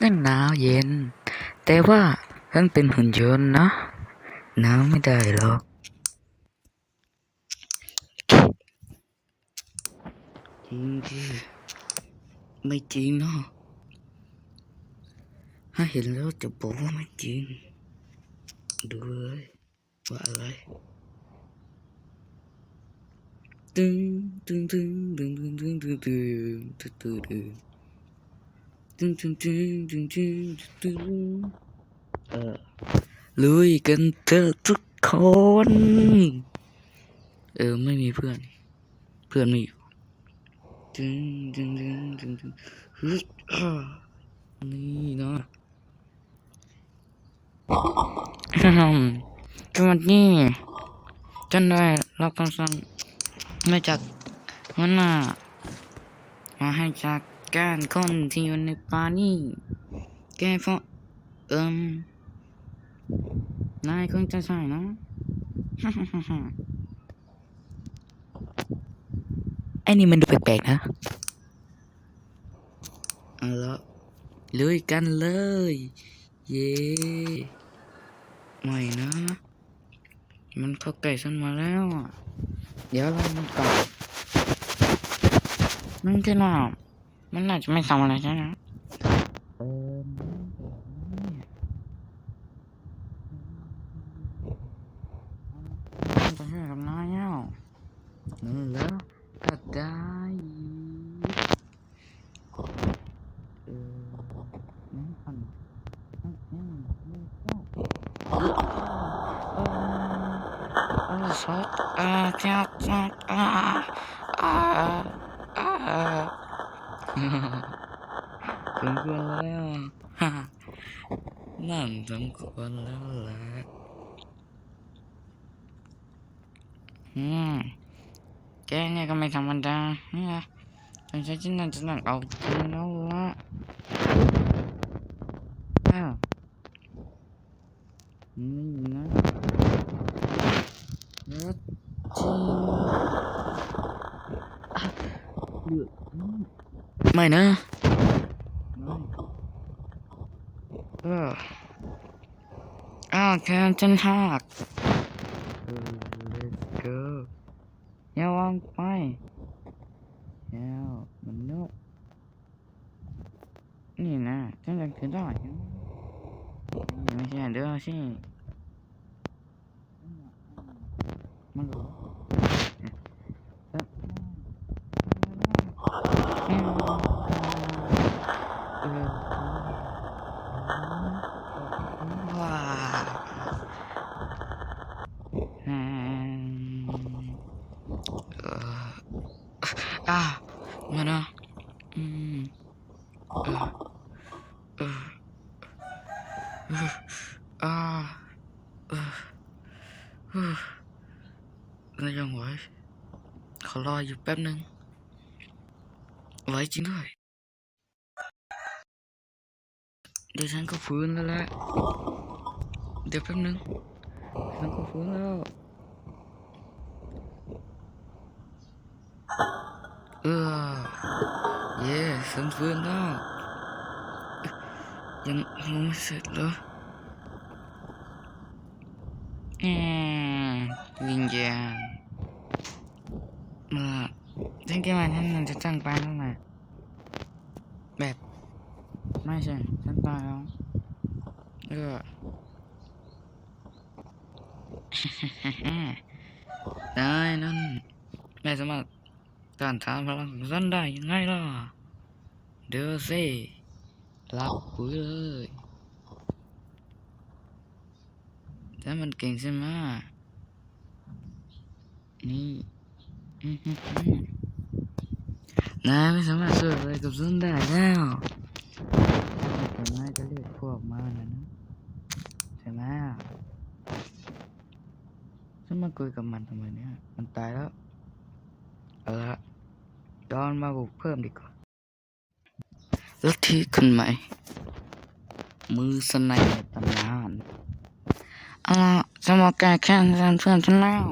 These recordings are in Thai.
นั่นหนาวเย็นแต่ว่าฉันเป็นหุ่นยนต์นะหนาวไม่ได้หรอกจริงดิไม่จริงเนาะถ้าเห็นแล้วจะบอกว่าไม่จริงดูเลยว่าอะไรตึงตึงตึงตึงตึงตึงตึงตึงตึงตึงตึงตึงตึงตึงตึงตึงตึงลุยกันเถอะทุกคนไม่มีเพื่อนไม่อยู่ตึงตึงตึงตึงตึงฮึดนี่เนาะจังหวัดนี้ฉันได้รับคำสั่งมาจากหัวหน้ามาให้จากการคนที่อยู่ในป่านี้แกเพราะนายคงจะใช่นะ ไอ้นี่มันดูแปลกๆนะเอาละลุยกันเลยเย้ไม่นะมันเข้าใกล้ฉันมาแล้วอะเดี๋ยวเรามันก่อนนั่นที่น่ามันน่าจะไม่ทำอะไรใช่ไหมมันจะให้กับนายแล้วนั่นแล้วก็ได้นั่นพันสดเจ้าสมควรแล้วนั่นสมควรแล้วแหละแกเนี่ยก็ไม่ธรรมดาเนี่ยฉันใช้ที่นั่นจะนั่งเอาจริงแล้วละอ้าวนี่นะแล้วจริงไม่นะเออแคนฉันหักlet's go อย่าวางไปแล้วมันเนอะนี่นะฉันจะถือได้ไม่ใช่เด้อสิมันรู้ว้ามานะเออเออแล้วยังไหวขอรออยู่แป๊บนึงไหวจริงด้วยเดี๋ยวฉันก็ฟื้นแล้วแหละเดี๋ยวแป๊บนึงฉันก็ฟื้นแล้วเย่ฉันฟื้นแล้วยังไม่เสร็จเลยวิญญาณมาฉันคิดว่าฉันจะจ้างไปแล้วนะแบบไม่ใช่ฉันตายแล้วได้นั่นไม่สามารถต้านทานพลังของฉันได้ยังไงล่ะเดี๋ยวสิรับปุ๋ยเลยแต่มันเก่งใช่ไหมนี่นายไม่สามารถสู้อะไรกับฉันได้แล้วแต่นายจะเรียกพวกมานะใช่ไหมฉันมาคุยกับมันทำไมเนี่ยมันตายแล้วเอาละย้อนมาบุกเพิ่มดีกว่าลัทธิขึ้นใหม่มือสไนในตำนานเอาละจะมาแก้แค้นแทนเพื่อนฉันแล้ว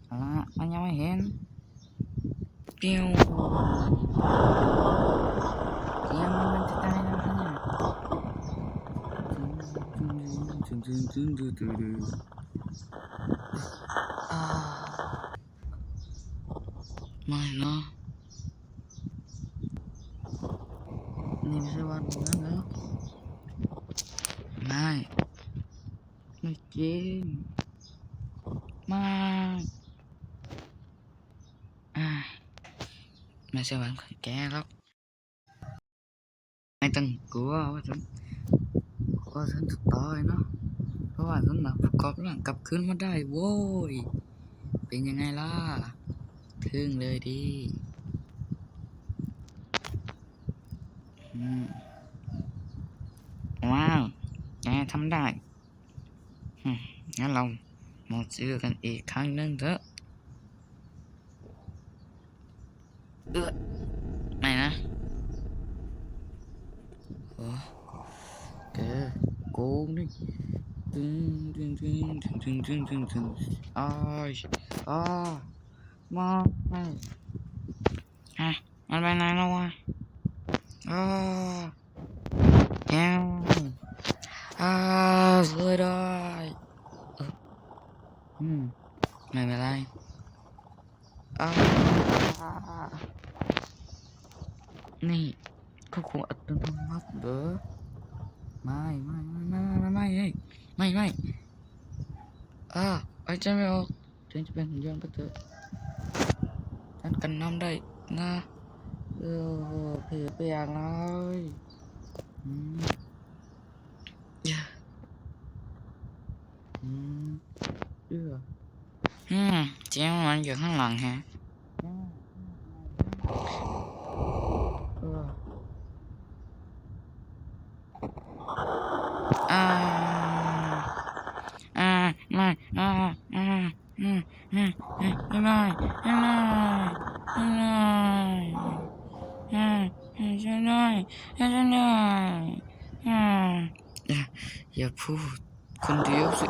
เอาละมันยังไม่เห็นปิ้วเสียงมันจะตายแล้วเนี่ย อ่าไม่เนาะนี่ไม่ใช่วันนั้นแล้วไม่ไม่จริงไม่อ่าไม่ใช่วันของแกหรอกไม่ต้องกลัวว่าฉันจะตายเนาะเพราะว่าฉันน่ะประกอบร่างกลับคืนมาได้โว้ยเป็นยังไงล่ะทึ่งเลยดิว้าวแกทำได้งั้นเรามาเจอกันอีกครั้งหนึ่งเถอะไม่นะโอ้แกโกงดิตึงตึงตึงตึงตึงตึงตึงตึงอ้ายอ้ามาไม่ฮะมันไปไหนแล้ววะอ้าแกอ้าช่วยได้เออไม่เป็นไรอ้านี่เขาคงอัตโนมัติเด้อไม่เฮ้ยไม่ไอ้ใจไม่ออกฉันจะเป็นหุ่นยนต์ก็เถอะฉันกันน้ำได้นะเผื่อไปอย่างไรอืมเยอะอืมเอื้อเสียงมันอยู่ข้างหลังฮะเอออ่าไม่ไม่ได้อย่าพูดคนเดียวสิ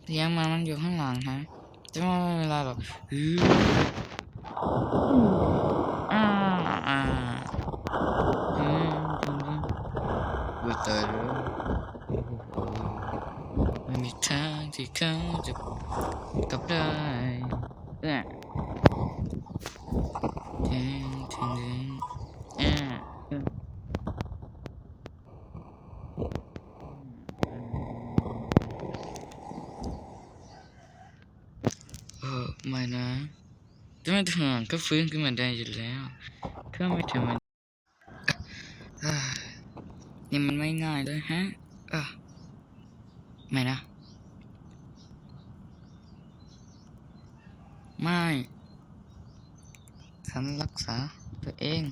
เสียงมันอยู่ข้างหลังฮะจะไม่เป็นไรหรอกอ่าอ่ากูตายแล้วไม่มีทางที่เขาจะกลับได้อ่าไม่นะจะไม่ถึงก็ฟื้นขึ้นมาได้อยู่แล้วถ้าไม่ถึงมันนี่มันไม่ง่ายเลยฮะไม่นะไม่ฉันรักษาตัวเอง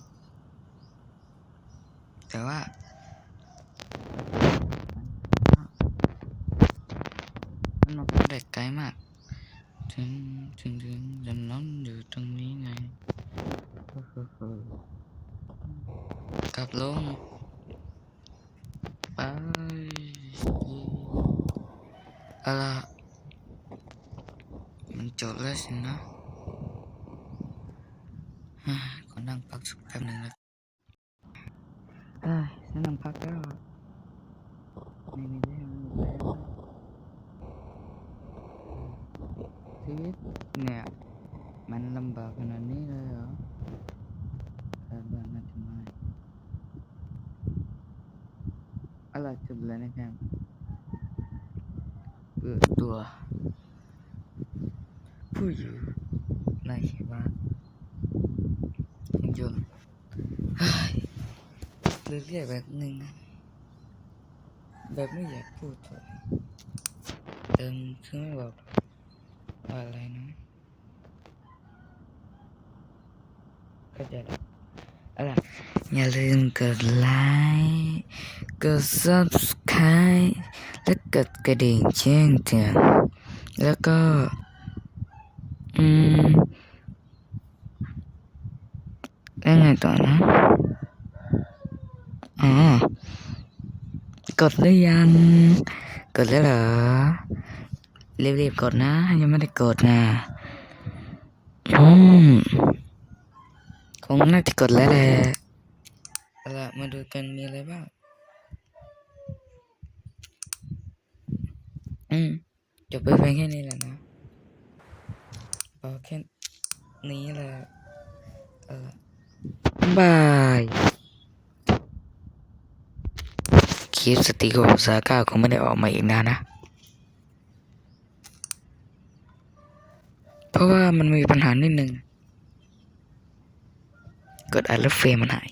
แต่ว่ามันออกมาได้ไกลมากถึงจะนอนอยู่ตรงนี้ไงกลับลงไปอะไรมันจบแล้วสินะขอนั่งพักสักแป๊บหนึ่งนะฉันนั่งพักแล้วไม่มีได้แล้วชีวิตเนี่ยมันลำบากขนาดนี้เลยเหรอคาดว่าน่าจะไม่อะไรจบเลยนะครับเปิดตัวผู้อยู่ในบ้านยนต์เรียกแบบหนึ่งแบบไม่อยากพูดเลยคือไม่บอกว่าอะไรนะก็จะอะไรอย่าลืมกดไลค์กด subscribe และกดกระดิ่งแจ้งเตือนแล้วก็แล้วไงต่อนะกดหรือยังกดแล้วเหรอ รีบๆกดนะ ยังไม่ได้กดนะอืมคงน่าจะกดแล้วแหละเอาละมาดูกันมีอะไรบ้างจบไปเพียงแค่นี้แหละนะพอแค่นี้แหละเอาละบายคลิปสติโกซาก้าคงไม่ได้ออกมาอีกนานนะ เพราะว่ามันมีปัญหานิดนึงกดอัดแล้วเฟรมมันหาย